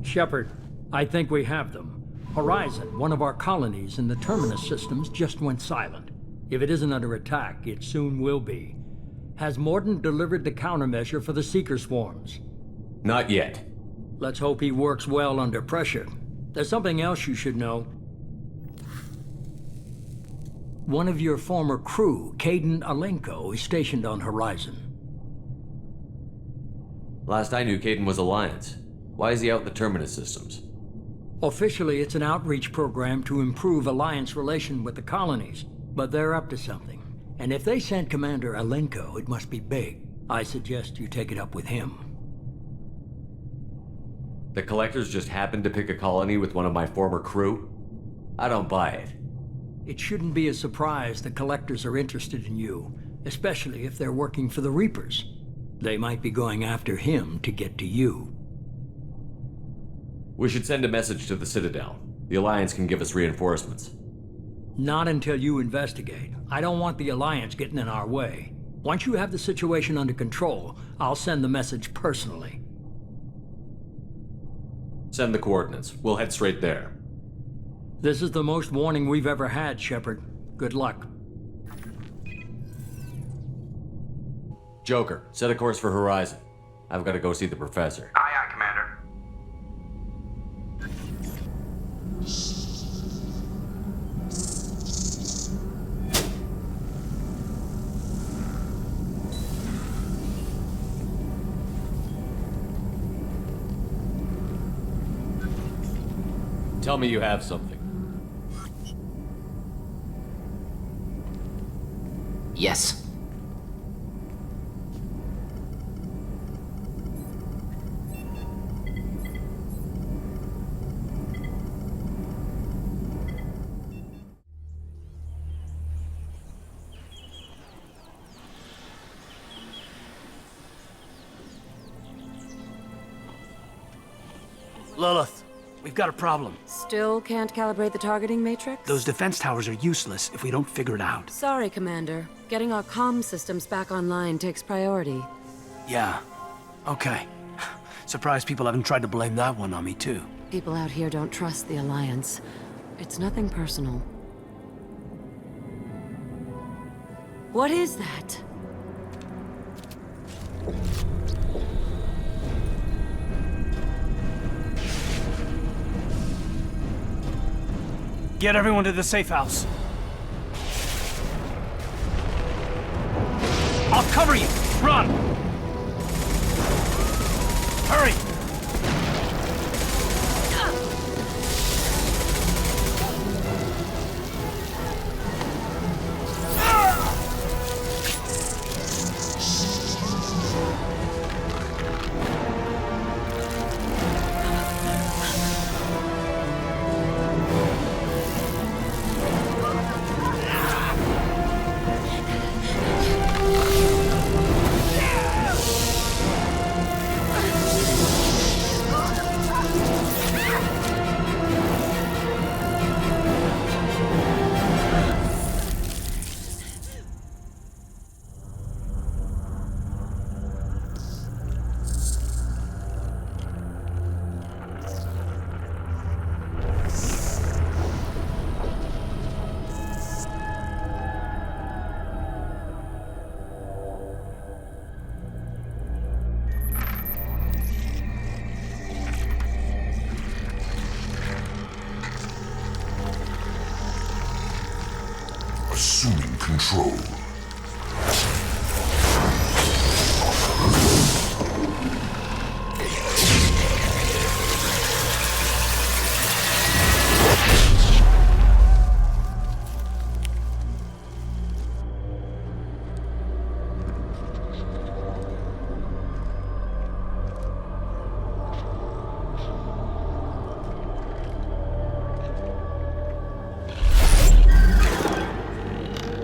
Shepard, I think we have them. Horizon, one of our colonies in the Terminus systems, just went silent. If it isn't under attack, it soon will be. Has Mordin delivered the countermeasure for the Seeker swarms? Not yet. Let's hope he works well under pressure. There's something else you should know. One of your former crew, Kaidan Alenko, is stationed on Horizon. Last I knew, Kaidan was Alliance. Why is he out in the Terminus systems? Officially, it's an outreach program to improve Alliance relation with the colonies, but they're up to something. And if they sent Commander Alenko, it must be big. I suggest you take it up with him. The Collectors just happened to pick a colony with one of my former crew? I don't buy it. It shouldn't be a surprise the Collectors are interested in you, especially if they're working for the Reapers. They might be going after him to get to you. We should send a message to the Citadel. The Alliance can give us reinforcements. Not until you investigate. I don't want the Alliance getting in our way. Once you have the situation under control, I'll send the message personally. Send the coordinates. We'll head straight there. This is the most warning we've ever had, Shepard. Good luck. Joker, set a course for Horizon. I've got to go see the Professor. Aye, aye, Commander. Tell me you have something. Yes. Lilith, we've got a problem. Still can't calibrate the targeting matrix? Those defense towers are useless if we don't figure it out. Sorry, Commander. Getting our comm systems back online takes priority. Yeah. Okay. Surprised people haven't tried to blame that one on me, too. People out here don't trust the Alliance. It's nothing personal. What is that? Get everyone to the safe house. I'll cover you! Run! Hurry! Assuming control.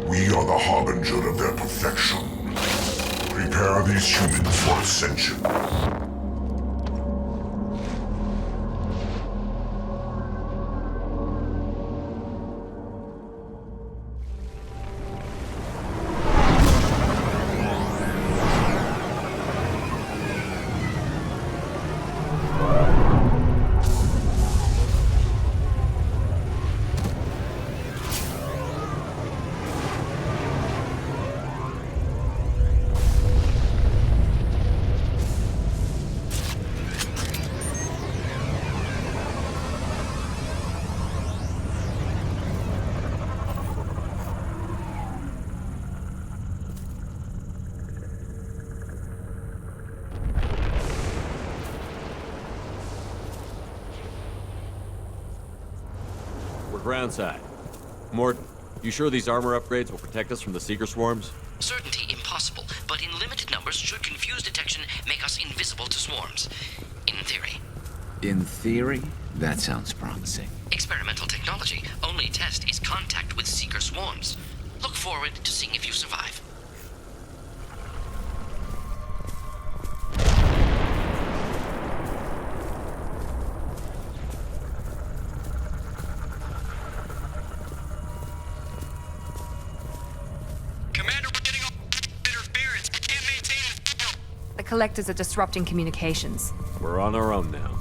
We are the harbinger of their perfection. Prepare these humans for ascension. ground side. Morton, you sure these armor upgrades will protect us from the Seeker swarms? Certainty impossible, but in limited numbers should confuse detection make us invisible to swarms. In theory. In theory, that sounds promising. Experimental technology. Only test is contact with Seeker swarms. Look forward to seeing if you survive. Commander, we're getting all interference. We can't maintain the field. The collectors are disrupting communications. We're on our own now.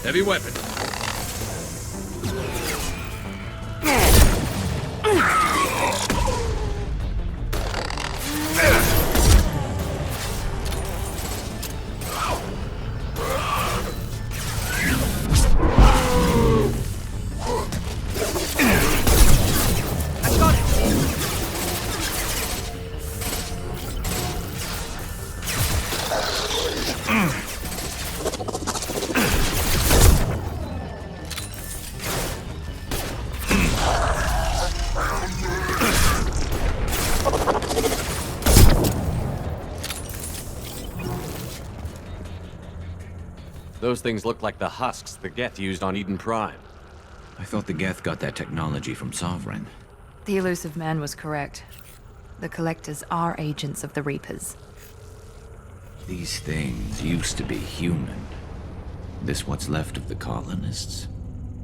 Heavy weapon. Those things look like the husks the Geth used on Eden Prime. I thought the Geth got that technology from Sovereign. The elusive man was correct. The collectors are agents of the Reapers. These things used to be human. This what's left of the colonists?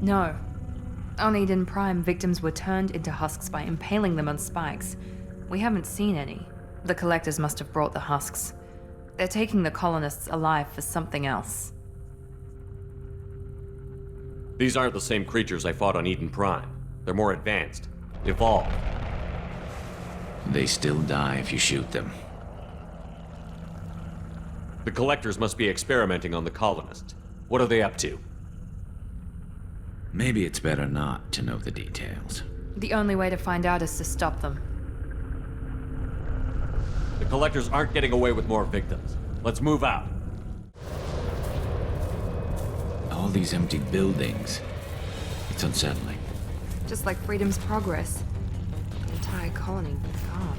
No. On Eden Prime, victims were turned into husks by impaling them on spikes. We haven't seen any. The collectors must have brought the husks. They're taking the colonists alive for something else. These aren't the same creatures I fought on Eden Prime. They're more advanced. Evolved. They still die if you shoot them. The collectors must be experimenting on the colonists. What are they up to? Maybe it's better not to know the details. The only way to find out is to stop them. The collectors aren't getting away with more victims. Let's move out. All these empty buildings. It's unsettling. Just like Freedom's Progress. The entire colony gone.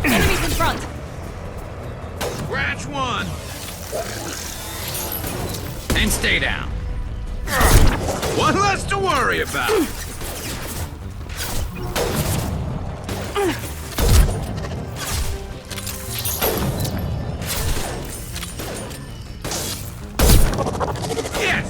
Enemies in front! Scratch one. And stay down. One less to worry about. Yes.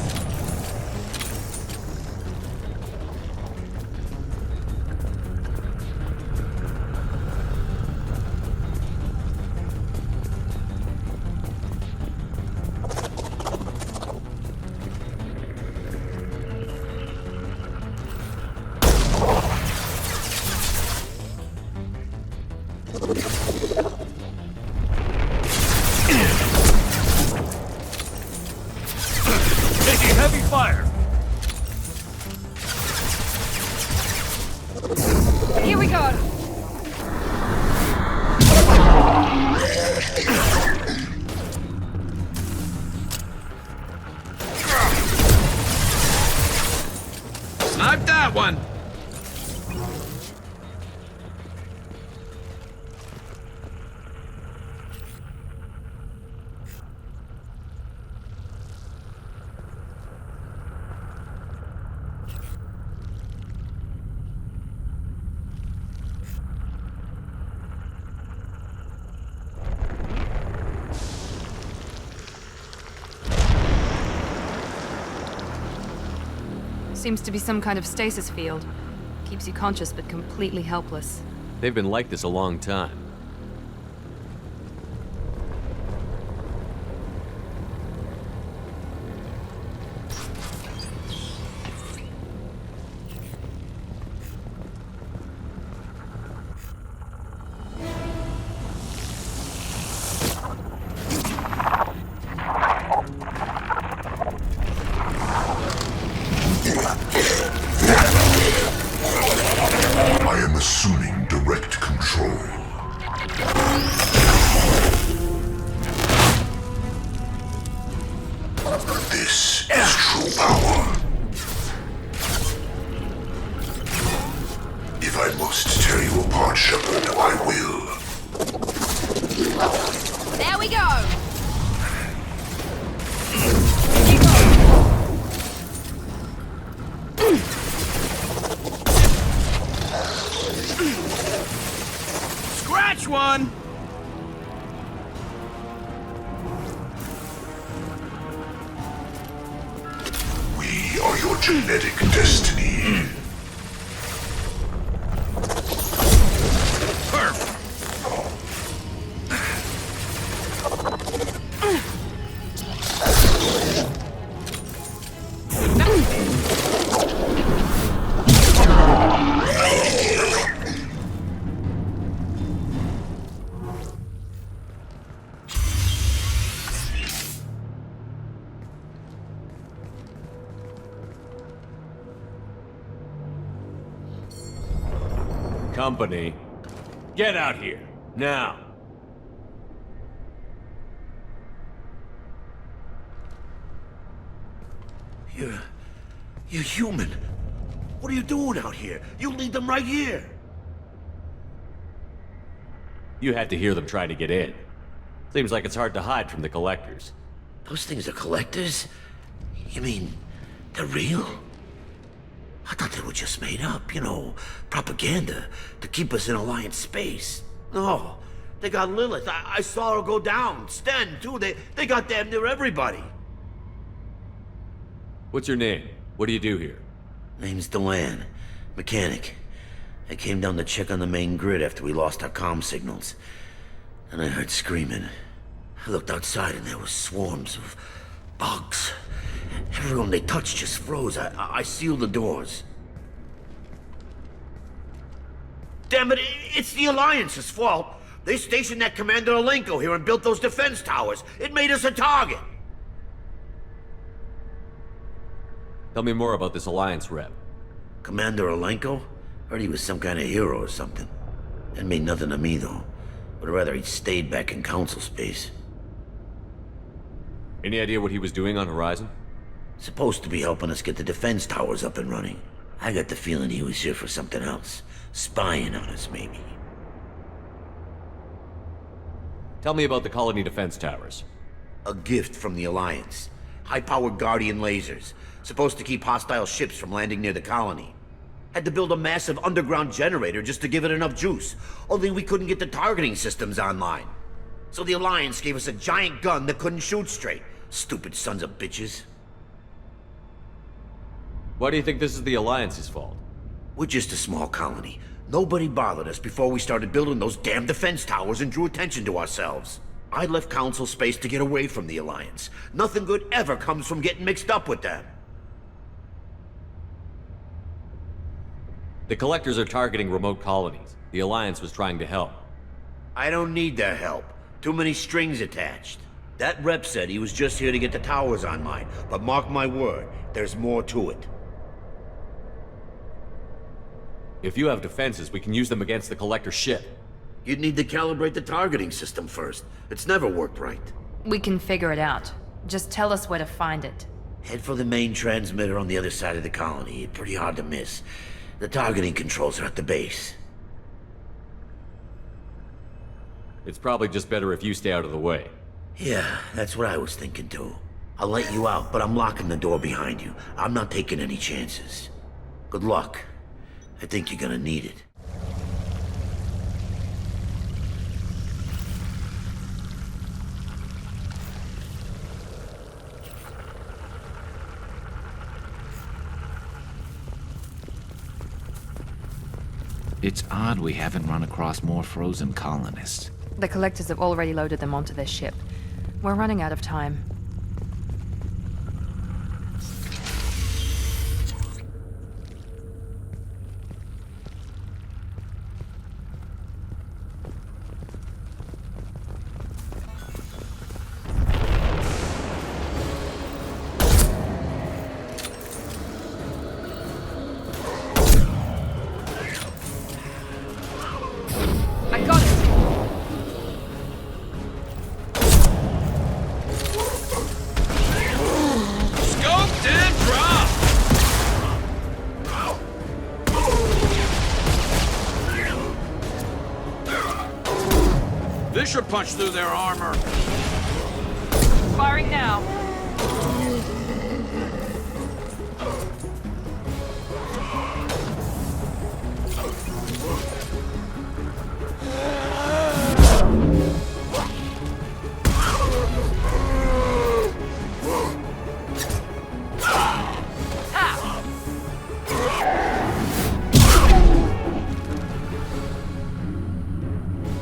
Taking heavy fire. Here we go! Snipe that one. Seems to be some kind of stasis field. Keeps you conscious but completely helpless. They've been like this a long time. assuming direct control. This is true power. If I must tear you apart, Shepard, I will. There we go! Scratch one! We are your genetic destiny. Company, get out here, now. You're human. What are you doing out here? You lead them right here. You had to hear them trying to get in. Seems like it's hard to hide from the collectors. Those things are collectors? You mean, they're real? I thought they were just made up, you know, propaganda to keep us in Alliance space. No, they got Lilith. I saw her go down. Sten, too. They got damn near everybody. What's your name? What do you do here? Name's Delan. Mechanic. I came down to check on the main grid after we lost our comm signals. And I heard screaming. I looked outside and there were swarms of bugs. Everyone they touched just froze. I sealed the doors. Damn it, it's the Alliance's fault. They stationed that Commander Alenko here and built those defense towers. It made us a target. Tell me more about this Alliance rep. Commander Alenko? Heard he was some kind of hero or something. That mean nothing to me, though. Would rather he'd stayed back in Council space. Any idea what he was doing on Horizon? Supposed to be helping us get the defense towers up and running. I got the feeling he was here for something else. Spying on us, maybe. Tell me about the colony defense towers. A gift from the Alliance. High-powered Guardian lasers. Supposed to keep hostile ships from landing near the colony. Had to build a massive underground generator just to give it enough juice. Only we couldn't get the targeting systems online. So the Alliance gave us a giant gun that couldn't shoot straight. Stupid sons of bitches. Why do you think this is the Alliance's fault? We're just a small colony. Nobody bothered us before we started building those damn defense towers and drew attention to ourselves. I left Council space to get away from the Alliance. Nothing good ever comes from getting mixed up with them. The collectors are targeting remote colonies. The Alliance was trying to help. I don't need their help. Too many strings attached. That rep said he was just here to get the towers online, but mark my word, there's more to it. If you have defenses, we can use them against the collector ship. You'd need to calibrate the targeting system first. It's never worked right. We can figure it out. Just tell us where to find it. Head for the main transmitter on the other side of the colony. Pretty hard to miss. The targeting controls are at the base. It's probably just better if you stay out of the way. Yeah, that's what I was thinking too. I'll let you out, but I'm locking the door behind you. I'm not taking any chances. Good luck. I think you're gonna need it. It's odd we haven't run across more frozen colonists. The collectors have already loaded them onto their ship. We're running out of time. pressure punch through their armor. Firing now.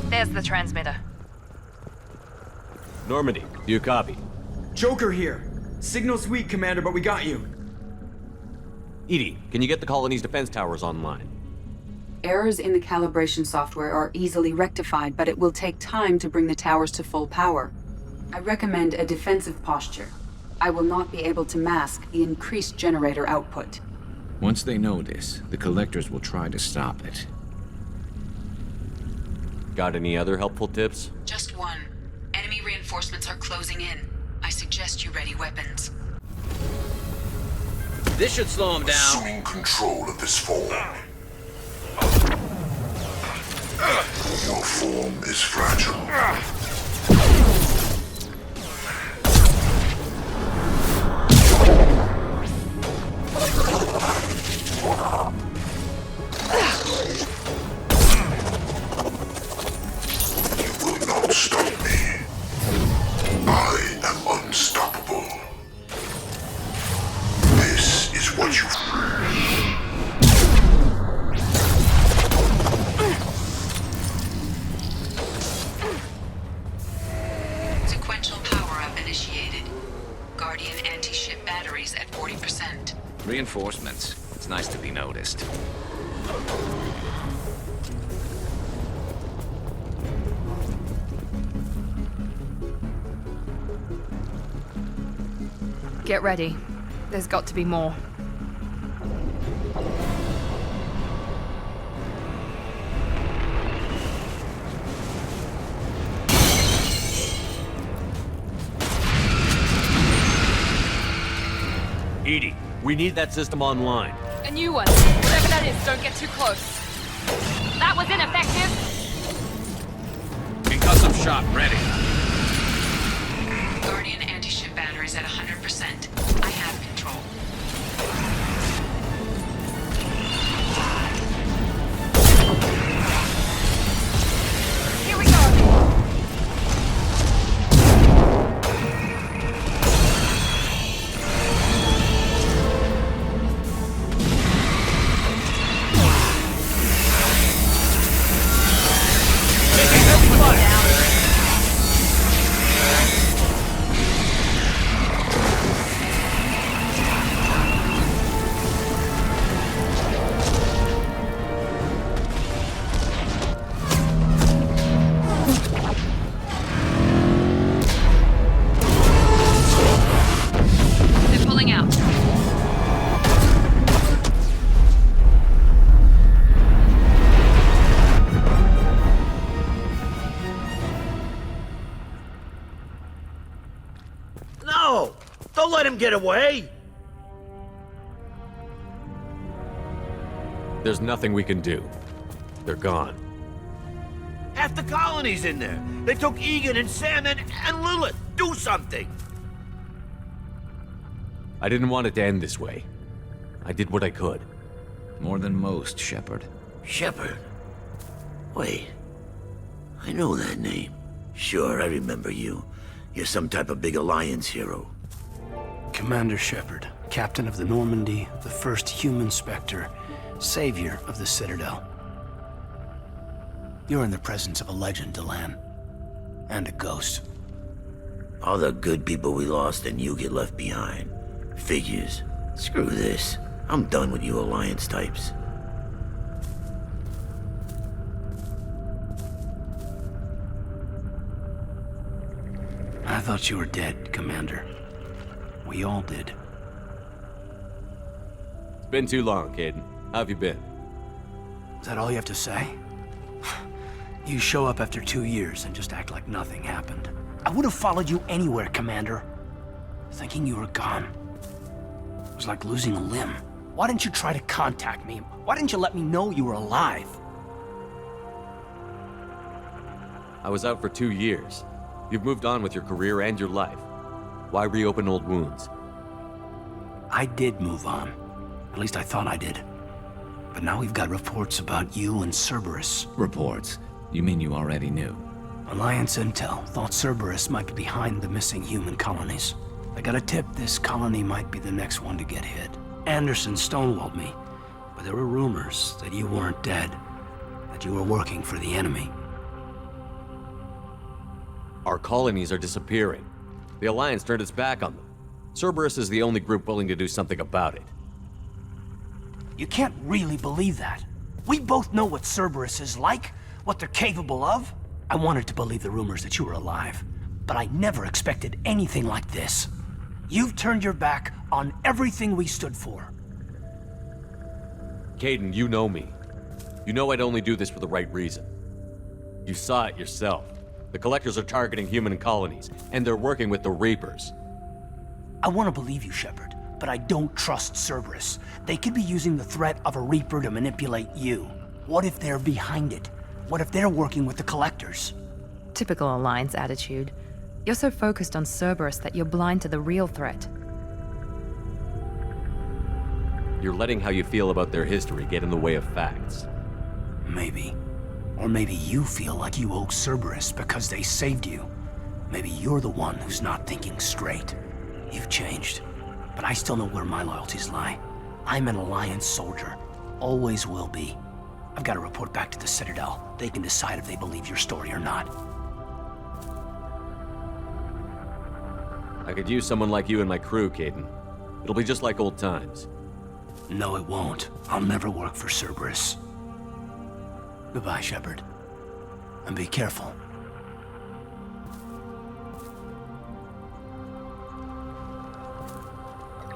There's the transmitter. Normandy, do you copy? Joker here. Signal's weak, Commander, but we got you. Edie, can you get the colony's defense towers online? Errors in the calibration software are easily rectified, but it will take time to bring the towers to full power. I recommend a defensive posture. I will not be able to mask the increased generator output. Once they know this, the Collectors will try to stop it. Got any other helpful tips? Just one. Enemy reinforcements are closing in. I suggest you ready weapons. This should slow him down. Assuming control of this form. Your form is fragile. You will not stop me. I am unstoppable. This is what you... Sequential power-up initiated. Guardian anti-ship batteries at 40%. Reinforcements. It's nice to be noticed. Get ready. There's got to be more. Edie, we need that system online. A new one. Whatever that is, don't get too close. That was ineffective. Concussive shot ready. Guardian anti-ship batteries at 100%. I have control. Here we go. They're pulling out. No! Don't let him get away! There's nothing we can do. They're gone. Half the colony's in there. They took Egan and Sam and Lilith. Do something! I didn't want it to end this way. I did what I could. More than most, Shepard. Shepard? Wait. I know that name. Sure, I remember you. You're some type of big Alliance hero. Commander Shepard, captain of the Normandy, the first human Spectre, savior of the Citadel. You're in the presence of a legend, Delan. And a ghost. All the good people we lost and you get left behind. Figures. Screw this. I'm done with you Alliance types. I thought you were dead, Commander. We all did. It's been too long, Caden. How have you been? Is that all you have to say? You show up after 2 years and just act like nothing happened. I would have followed you anywhere, Commander. Thinking you were gone. It was like losing a limb. Why didn't you try to contact me? Why didn't you let me know you were alive? I was out for 2 years. You've moved on with your career and your life. Why reopen old wounds? I did move on. At least I thought I did. But now we've got reports about you and Cerberus. Reports? You mean you already knew? Alliance intel thought Cerberus might be behind the missing human colonies. I got a tip this colony might be the next one to get hit. Anderson stonewalled me, but there were rumors that you weren't dead, that you were working for the enemy. Our colonies are disappearing. The Alliance turned its back on them. Cerberus is the only group willing to do something about it. You can't really believe that. We both know what Cerberus is like, what they're capable of. I wanted to believe the rumors that you were alive, but I never expected anything like this. You've turned your back on everything we stood for. Kaidan, you know me. You know I'd only do this for the right reason. You saw it yourself. The Collectors are targeting human colonies, and they're working with the Reapers. I want to believe you, Shepard, but I don't trust Cerberus. They could be using the threat of a Reaper to manipulate you. What if they're behind it? What if they're working with the Collectors? Typical Alliance attitude. You're so focused on Cerberus that you're blind to the real threat. You're letting how you feel about their history get in the way of facts. Maybe. Or maybe you feel like you owe Cerberus because they saved you. Maybe you're the one who's not thinking straight. You've changed, but I still know where my loyalties lie. I'm an Alliance soldier. Always will be. I've got to report back to the Citadel. They can decide if they believe your story or not. I could use someone like you in my crew, Kaidan. It'll be just like old times. No, it won't. I'll never work for Cerberus. Goodbye, Shepard. And be careful.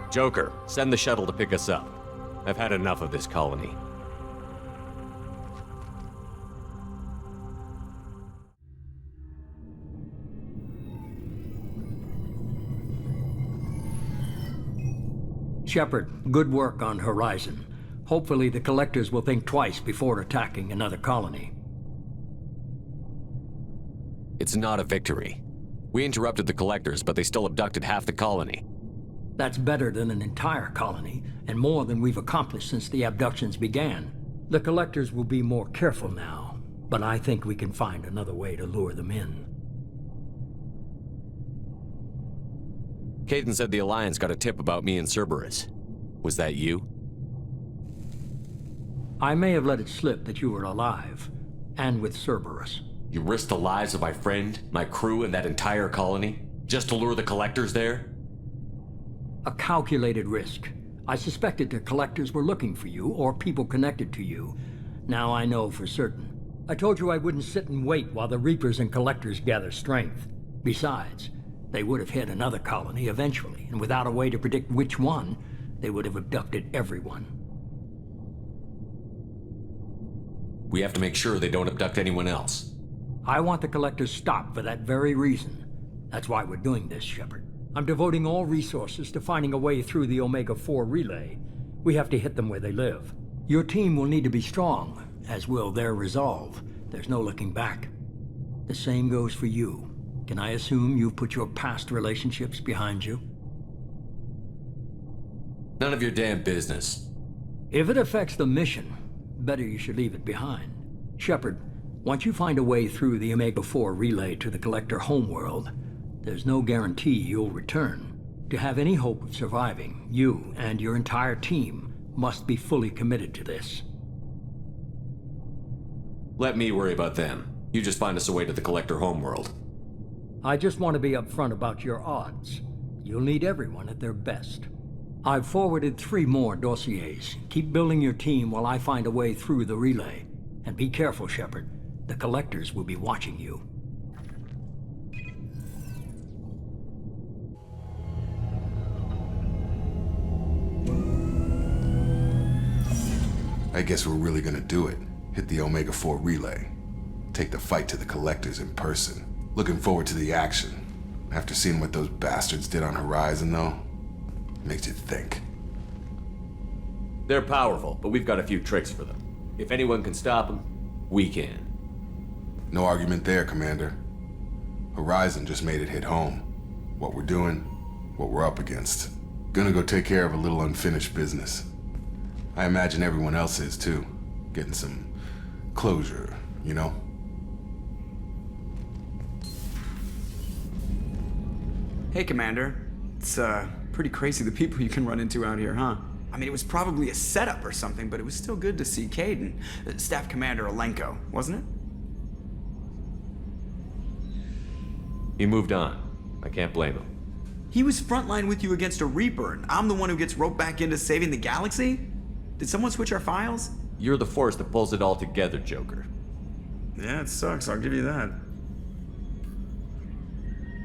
Joker, send the shuttle to pick us up. I've had enough of this colony. Shepard, good work on Horizon. Hopefully the Collectors will think twice before attacking another colony. It's not a victory. We interrupted the Collectors, but they still abducted half the colony. That's better than an entire colony, and more than we've accomplished since the abductions began. The Collectors will be more careful now, but I think we can find another way to lure them in. Kaidan said the Alliance got a tip about me and Cerberus. Was that you? I may have let it slip that you were alive, and with Cerberus. You risked the lives of my friend, my crew, and that entire colony, just to lure the Collectors there? A calculated risk. I suspected the Collectors were looking for you, or people connected to you. Now I know for certain. I told you I wouldn't sit and wait while the Reapers and Collectors gather strength. Besides, they would have hit another colony eventually, and without a way to predict which one, they would have abducted everyone. We have to make sure they don't abduct anyone else. I want the Collectors stopped for that very reason. That's why we're doing this, Shepard. I'm devoting all resources to finding a way through the Omega-4 relay. We have to hit them where they live. Your team will need to be strong, as will their resolve. There's no looking back. The same goes for you. Can I assume you've put your past relationships behind you? None of your damn business. If it affects the mission, better you should leave it behind. Shepard, once you find a way through the Omega-4 relay to the Collector homeworld, there's no guarantee you'll return. To have any hope of surviving, you and your entire team must be fully committed to this. Let me worry about them. You just find us a way to the Collector homeworld. I just want to be upfront about your odds. You'll need everyone at their best. I've forwarded 3 more dossiers. Keep building your team while I find a way through the relay. And be careful, Shepard. The Collectors will be watching you. I guess we're really gonna do it. Hit the Omega-4 relay. Take the fight to the Collectors in person. Looking forward to the action. After seeing what those bastards did on Horizon, though, makes you think. They're powerful, but we've got a few tricks for them. If anyone can stop them, we can. No argument there, Commander. Horizon just made it hit home. What we're doing, what we're up against. Gonna go take care of a little unfinished business. I imagine everyone else is too. Getting some closure, you know? Hey, Commander. It's, pretty crazy the people you can run into out here, huh? I mean, it was probably a setup or something, but it was still good to see Caden, Staff Commander Alenko, wasn't it? He moved on. I can't blame him. He was frontline with you against a Reaper, and I'm the one who gets roped back into saving the galaxy? Did someone switch our files? You're the force that pulls it all together, Joker. Yeah, it sucks, I'll give you that.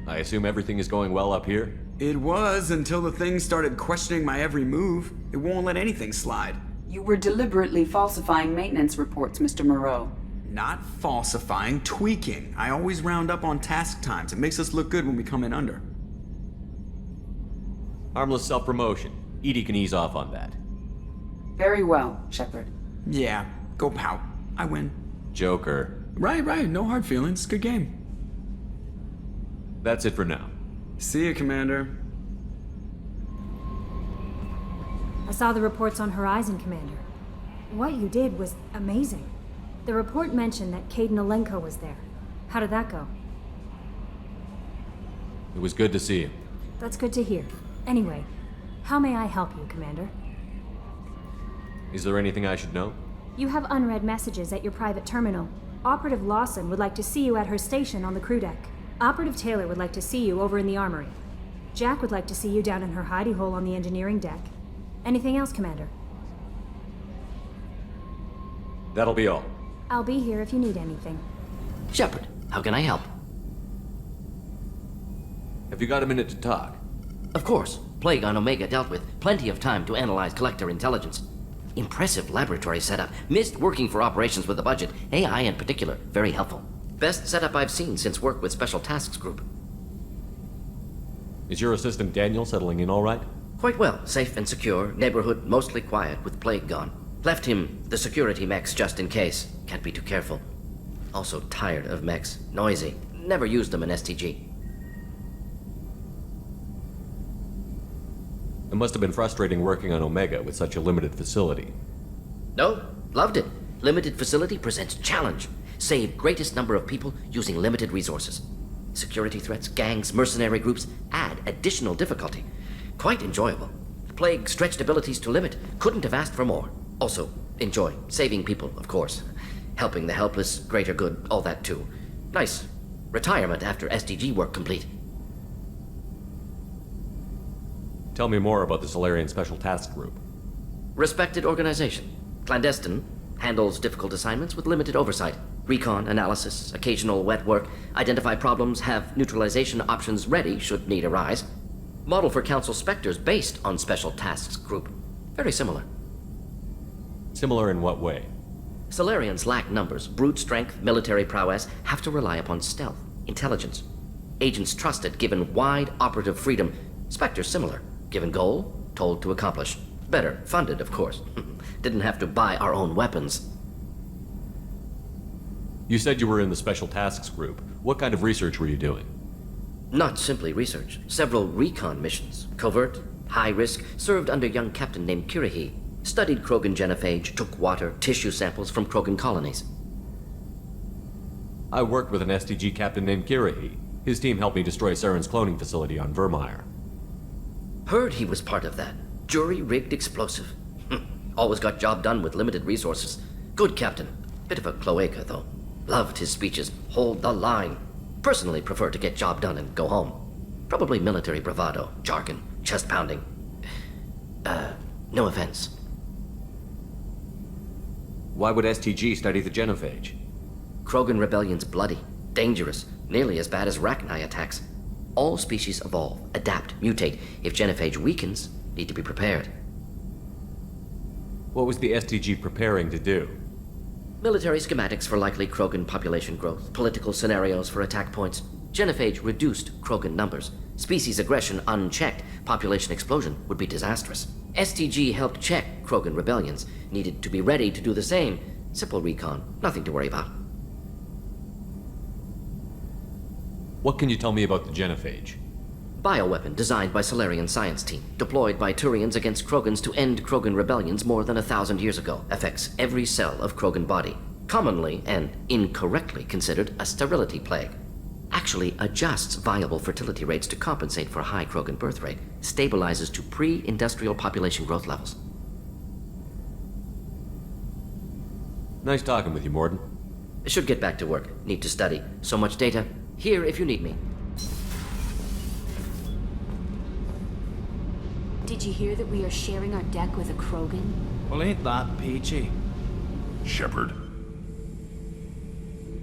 I assume everything is going well up here? It was, until the thing started questioning my every move. It won't let anything slide. You were deliberately falsifying maintenance reports, Mr. Moreau. Not falsifying, tweaking. I always round up on task times. It makes us look good when we come in under. Harmless self-promotion. Edie can ease off on that. Very well, Shepard. Yeah, go pout. I win. Joker. Right, no hard feelings. Good game. That's it for now. See you, Commander. I saw the reports on Horizon, Commander. What you did was amazing. The report mentioned that Caden Alenko was there. How did that go? It was good to see him. That's good to hear. Anyway, how may I help you, Commander? Is there anything I should know? You have unread messages at your private terminal. Operative Lawson would like to see you at her station on the crew deck. Operative Taylor would like to see you over in the armory. Jack would like to see you down in her hidey hole on the engineering deck. Anything else, Commander? That'll be all. I'll be here if you need anything. Shepard, how can I help? Have you got a minute to talk? Of course. Plague on Omega dealt with. Plenty of time to analyze collector intelligence. Impressive laboratory setup. Missed working for operations with a budget. AI in particular. Very helpful. Best setup I've seen since work with Special Tasks Group. Is your assistant Daniel settling in all right? Quite well. Safe and secure. Neighborhood mostly quiet with Plague gone. Left him the security mechs just in case. Can't be too careful. Also tired of mechs. Noisy. Never used them in STG. It must have been frustrating working on Omega with such a limited facility. No, loved it. Limited facility presents challenge. Save greatest number of people using limited resources. Security threats, gangs, mercenary groups add additional difficulty. Quite enjoyable. Plague stretched abilities to limit. Couldn't have asked for more. Also, enjoy. Saving people, of course. Helping the helpless, greater good, all that too. Nice. Retirement after SDG work complete. Tell me more about the Solarian Special Task Group. Respected organization. Clandestine. Handles difficult assignments with limited oversight. Recon, analysis, occasional wet work. Identify problems, have neutralization options ready should need arise. Model for Council Spectres based on Special Tasks Group. Very similar. Similar in what way? Solarians lack numbers, brute strength, military prowess, have to rely upon stealth, intelligence. Agents trusted, given wide operative freedom. Spectres similar. Given goal, told to accomplish. Better, funded, of course. Didn't have to buy our own weapons. You said you were in the Special Tasks Group. What kind of research were you doing? Not simply research. Several recon missions. Covert, high risk, served under young captain named Kirihi. Studied Krogan genophage, took water, tissue samples from Krogan colonies. I worked with an STG captain named Kirihi. His team helped me destroy Saren's cloning facility on Vermeer. Heard he was part of that. Jury-rigged explosive. Always got job done with limited resources. Good captain. Bit of a cloaca, though. Loved his speeches. Hold the line. Personally prefer to get job done and go home. Probably military bravado, jargon, chest pounding. No offense. Why would STG study the genophage? Krogan rebellion's bloody, dangerous, nearly as bad as Rachni attacks. All species evolve, adapt, mutate. If genophage weakens, need to be prepared. What was the STG preparing to do? Military schematics for likely Krogan population growth, political scenarios for attack points. Genophage reduced Krogan numbers. Species aggression unchecked, population explosion would be disastrous. STG helped check Krogan rebellions, needed to be ready to do the same. Simple recon, nothing to worry about. What can you tell me about the genophage? Bioweapon designed by Solarian science team, deployed by Turians against Krogans to end Krogan rebellions more than 1,000 years ago, affects every cell of Krogan body. Commonly and incorrectly considered a sterility plague. Actually adjusts viable fertility rates to compensate for a high Krogan birth rate, stabilizes to pre-industrial population growth levels. Nice talking with you, Morden. Should get back to work. Need to study. So much data. Here if you need me. Did you hear that we are sharing our deck with a Krogan? Well, ain't that peachy? Shepard.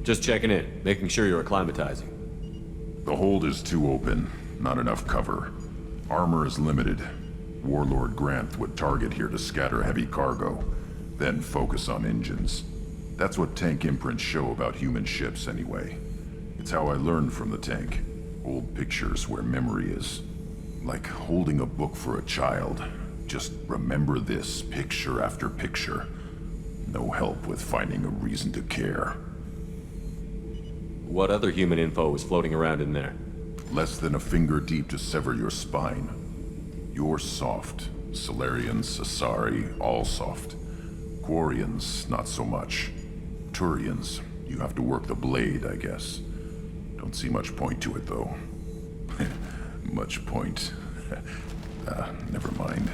Just checking in, making sure you're acclimatizing. The hold is too open. Not enough cover. Armor is limited. Warlord Granth would target here to scatter heavy cargo, then focus on engines. That's what tank imprints show about human ships anyway. It's how I learned from the tank. Old pictures where memory is. Like holding a book for a child. Just remember this, picture after picture. No help with finding a reason to care. What other human info is floating around in there? Less than a finger deep to sever your spine. You're soft. Solarians, Asari, all soft. Quarians, not so much. Turians, you have to work the blade, I guess. Don't see much point to it, though. Much point. Never mind.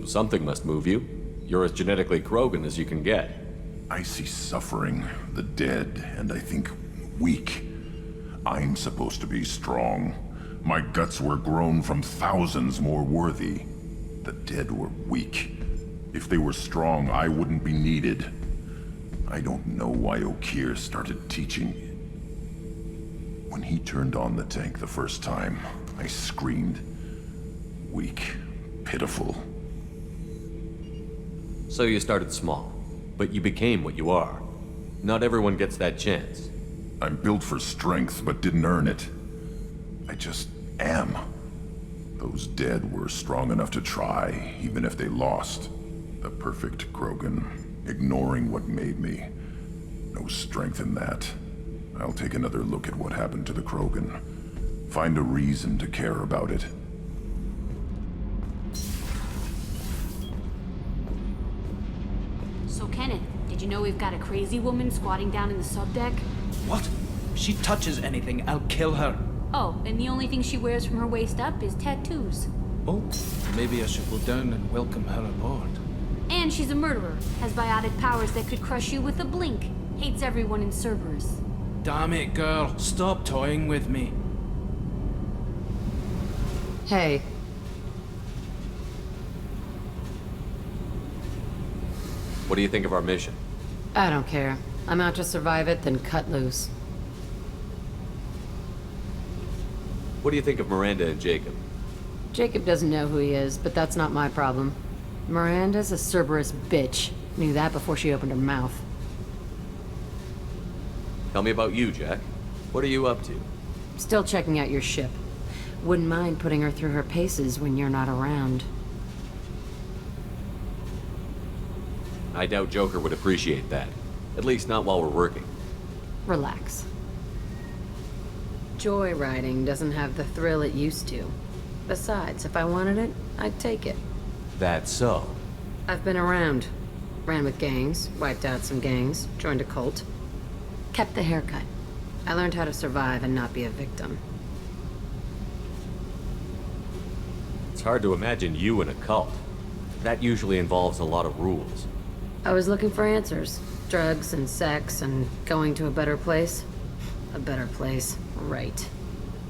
Something must move you. You're as genetically Krogan as you can get. I see suffering, the dead, and I think weak. I'm supposed to be strong. My guts were grown from thousands more worthy. The dead were weak. If they were strong, I wouldn't be needed. I don't know why Okeer started teaching. When he turned on the tank the first time, I screamed. Weak, pitiful. So you started small, but you became what you are. Not everyone gets that chance. I'm built for strength, but didn't earn it. I just am. Those dead were strong enough to try, even if they lost. The perfect Krogan, ignoring what made me. No strength in that. I'll take another look at what happened to the Krogan. Find a reason to care about it. So Kenneth, did you know we've got a crazy woman squatting down in the subdeck? What? If she touches anything, I'll kill her. Oh, and the only thing she wears from her waist up is tattoos. Oh, maybe I should go down and welcome her aboard. And she's a murderer, has biotic powers that could crush you with a blink. Hates everyone in Cerberus. Damn it, girl. Stop toying with me. Hey. What do you think of our mission? I don't care. I'm out to survive it, then cut loose. What do you think of Miranda and Jacob? Jacob doesn't know who he is, but that's not my problem. Miranda's a Cerberus bitch. Knew that before she opened her mouth. Tell me about you, Jack. What are you up to? Still checking out your ship. Wouldn't mind putting her through her paces when you're not around. I doubt Joker would appreciate that. At least not while we're working. Relax. Joyriding doesn't have the thrill it used to. Besides, if I wanted it, I'd take it. That's so. I've been around. Ran with gangs, wiped out some gangs, joined a cult. Kept the haircut. I learned how to survive and not be a victim. It's hard to imagine you in a cult. That usually involves a lot of rules. I was looking for answers. Drugs and sex and going to a better place. A better place, right.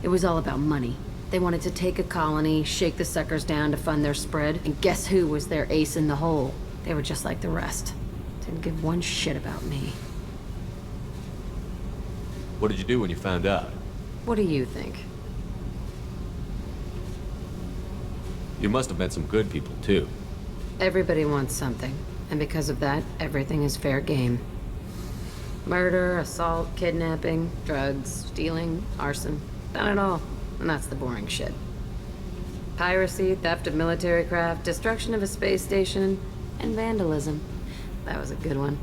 It was all about money. They wanted to take a colony, shake the suckers down to fund their spread, and guess who was their ace in the hole? They were just like the rest. Didn't give one shit about me. What did you do when you found out? What do you think? You must have met some good people, too. Everybody wants something, and because of that, everything is fair game. Murder, assault, kidnapping, drugs, stealing, arson. Done it all. And that's the boring shit. Piracy, theft of military craft, destruction of a space station, and vandalism. That was a good one.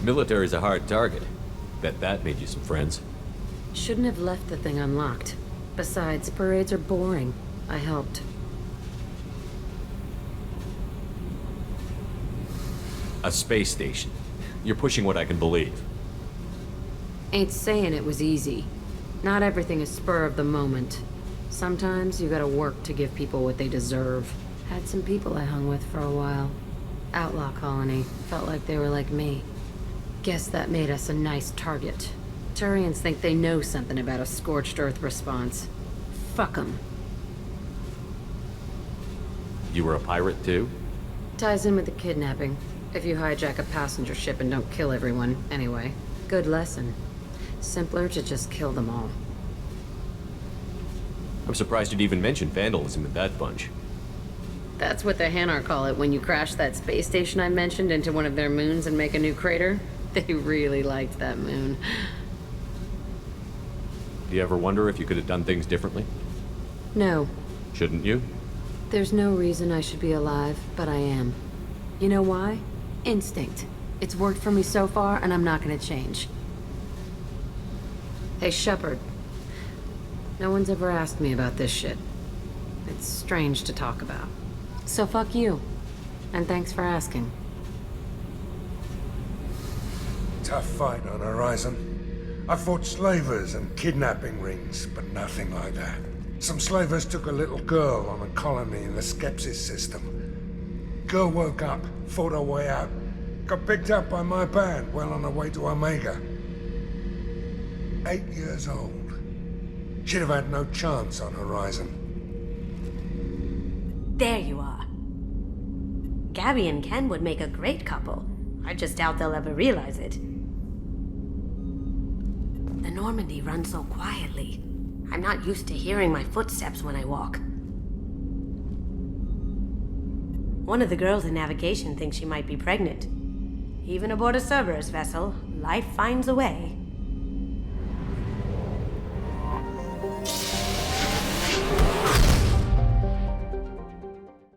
Military's a hard target. Bet that made you some friends. Shouldn't have left the thing unlocked. Besides, parades are boring. I helped. A space station. You're pushing what I can believe. Ain't saying it was easy. Not everything is spur of the moment. Sometimes you gotta work to give people what they deserve. Had some people I hung with for a while. Outlaw colony. Felt like they were like me. Guess that made us a nice target. Turians think they know something about a scorched earth response. Fuck 'em. You were a pirate too? Ties in with the kidnapping. If you hijack a passenger ship and don't kill everyone, anyway. Good lesson. Simpler to just kill them all. I'm surprised you'd even mention vandalism in that bunch. That's what the Hanar call it when you crash that space station I mentioned into one of their moons and make a new crater. They really liked that moon. Do you ever wonder if you could have done things differently? No. Shouldn't you? There's no reason I should be alive, but I am. You know why? Instinct. It's worked for me so far, and I'm not gonna change. Hey, Shepard. No one's ever asked me about this shit. It's strange to talk about. So fuck you. And thanks for asking. Tough fight on Horizon. I fought slavers and kidnapping rings, but nothing like that. Some slavers took a little girl on a colony in the Skepsis system. Girl woke up, fought her way out, got picked up by my band well on her way to Omega. 8 years old. She'd have had no chance on Horizon. There you are. Gabby and Ken would make a great couple. I just doubt they'll ever realize it. The Normandy runs so quietly. I'm not used to hearing my footsteps when I walk. One of the girls in navigation thinks she might be pregnant. Even aboard a Cerberus vessel, life finds a way.